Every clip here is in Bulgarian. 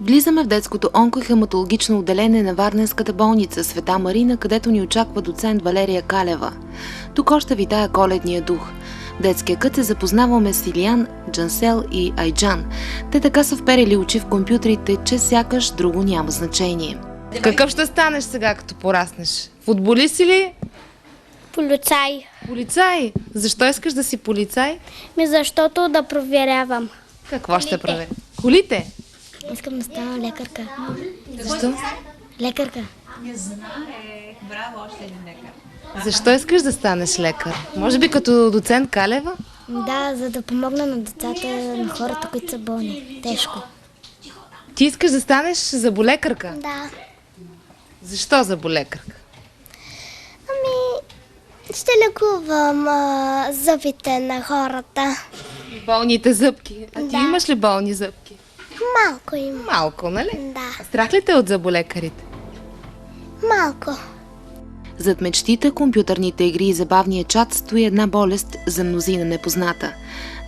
Влизаме в детското онкохематологично отделение на Варненската болница Света Марина, където ни очаква доцент Валерия Калева. Тук още витае коледния дух. В детския кът се запознаваме с Илиян, Джансел и Айджан. Те така са вперили очи в компютрите, че сякаш друго няма значение. Какъв ще станеш сега, като пораснеш? Футболист ли? Полицай. Полицай? Защо искаш да си полицай? Защото да проверявам. Какво ще прави? Колите? Искам да стана лекарка. Защо? Лекарка. Защо искаш да станеш лекар? Може би като доцент Калева? Да, за да помогна на децата, на хората, които са болни. Тежко. Ти искаш да станеш зъболекарка? Да. Защо зъболекарка? Ще лекувам зъбите на хората. Болните зъбки. А ти Да. имаш ли болни зъбки? Малко има. Малко, нали? Да. Страх ли те от зъболекарите? Малко. Зад мечтите, компютърните игри и забавния чат стои една болест за мнозина непозната.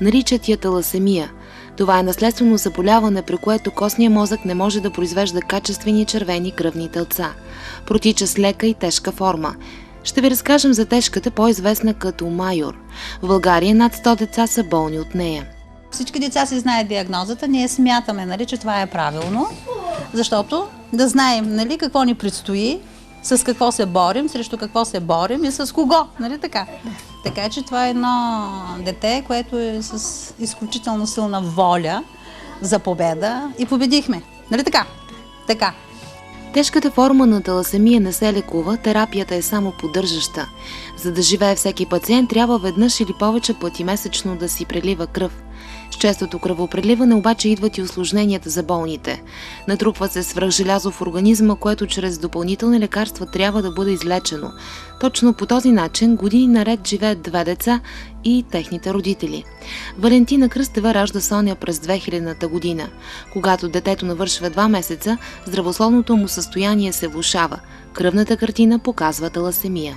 Наричат я таласемия. Това е наследствено заболяване, при което костният мозък не може да произвежда качествени червени кръвни телца. Протича с лека и тежка форма. Ще ви разкажем за тежката, по-известна като майор. В България над 100 деца са болни от нея. Всички деца си знаят диагнозата, ние смятаме, нали, че това е правилно, защото да знаем, нали, какво ни предстои, с какво се борим, срещу какво се борим и с кого, нали така. Така че това е едно дете, което е с изключително силна воля за победа и победихме, нали така? Така. Тежката форма на таласемия не се лекува, терапията е само поддържаща. За да живее всеки пациент, трябва веднъж или повече пъти месечно да си прелива кръв. С честото кръвопреливане обаче идват и усложненията за болните. Натрупва се свръхжелязо в организма, което чрез допълнителни лекарства трябва да бъде излечено. Точно по този начин години наред живеят две деца и техните родители. Валентина Кръстева ражда Соня през 2000-та година. Когато детето навършва 2 месеца, здравословното му състояние се влошава. Кръвната картина показва таласемия.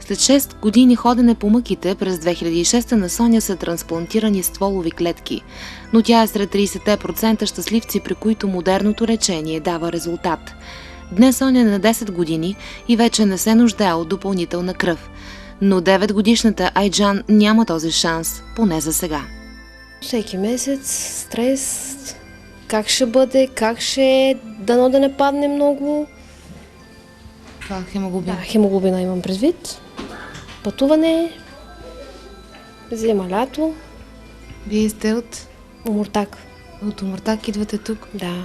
След 6 години ходене по мъките, през 2006 на Соня са трансплантирани стволови клетки, но тя е сред 30% щастливци, при които модерното лечение дава резултат. Днес Соня е на 10 години и вече не се нуждае от допълнителна кръв, но 9-годишната Айджан няма този шанс, поне за сега. Всеки месец стрес, как ще бъде, как ще дано да не падне много. Това хемоглобин. Да, хемоглобина имам предвид. Пътуване, зима, лято, Вие сте от Омуртаг. Омуртаг, идвате тук. Да.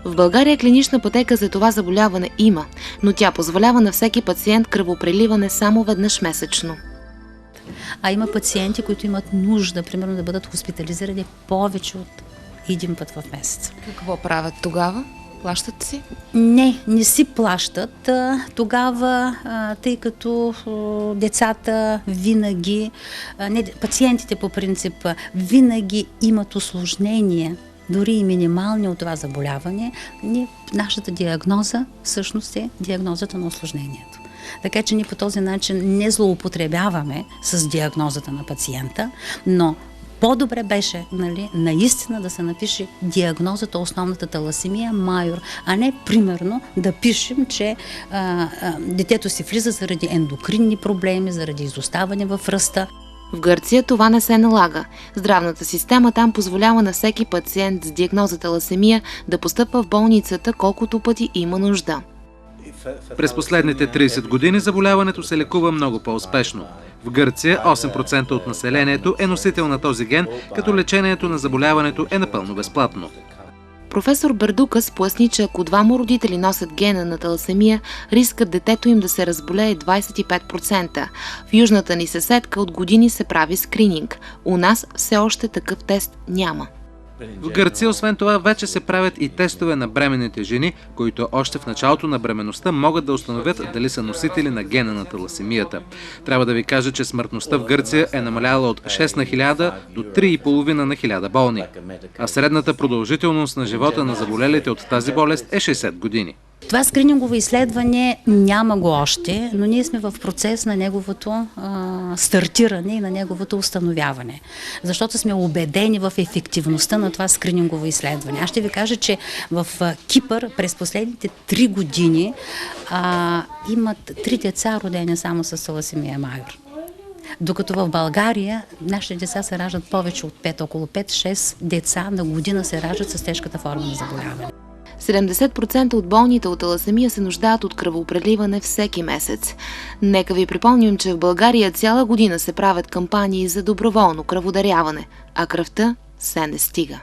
В България клинична пътека за това заболяване има, но тя позволява на всеки пациент кръвопреливане само веднъж месечно. А има пациенти, които имат нужда, примерно, да бъдат хоспитализирани повече от един път в месец. Какво правят тогава? Плащат си? Не си плащат тогава, тъй като децата винаги, пациентите по принцип винаги имат усложнения, дори и минимални от това заболяване. Нашата диагноза всъщност е диагнозата на усложнението. Така че ние по този начин не злоупотребяваме с диагнозата на пациента, но по-добре беше, нали, наистина да се напише диагнозата, основната таласемия, майор, а не примерно да пишем, че детето си влиза заради ендокринни проблеми, заради изоставане в ръста. В Гърция това не се налага. Здравната система там позволява на всеки пациент с диагноза таласемия да постъпва в болницата колкото пъти има нужда. През последните 30 години заболяването се лекува много по-успешно. В Гърция 8% от населението е носител на този ген, като лечението на заболяването е напълно безплатно. Професор Бердукас поясни, че ако двама родители носят гена на таласемия, рискът детето им да се разболее е 25%. В южната ни съседка от години се прави скрининг. У нас все още такъв тест няма. В Гърция, освен това, вече се правят и тестове на бременните жени, които още в началото на бременността могат да установят дали са носители на гена на таласемията. Трябва да ви кажа, че смъртността в Гърция е намаляла от 6 на 1000 до 3,5 на 1000 болни, а средната продължителност на живота на заболелите от тази болест е 60 години. Това скринингово изследване няма го още, но ние сме в процес на неговото стартиране и на неговото установяване. Защото сме убедени в ефективността на това скринингово изследване. Аз ще ви кажа, че в Кипър през последните 3 години имат 3 деца родени само с таласемия майор. Докато в България нашите деца се раждат повече от 5, около 5-6 деца на година се раждат с тежката форма на заболяване. 70% от болните от таласемия се нуждаят от кръвопреливане всеки месец. Нека ви припомним, че в България цяла година се правят кампании за доброволно кръводаряване, а кръвта се не стига.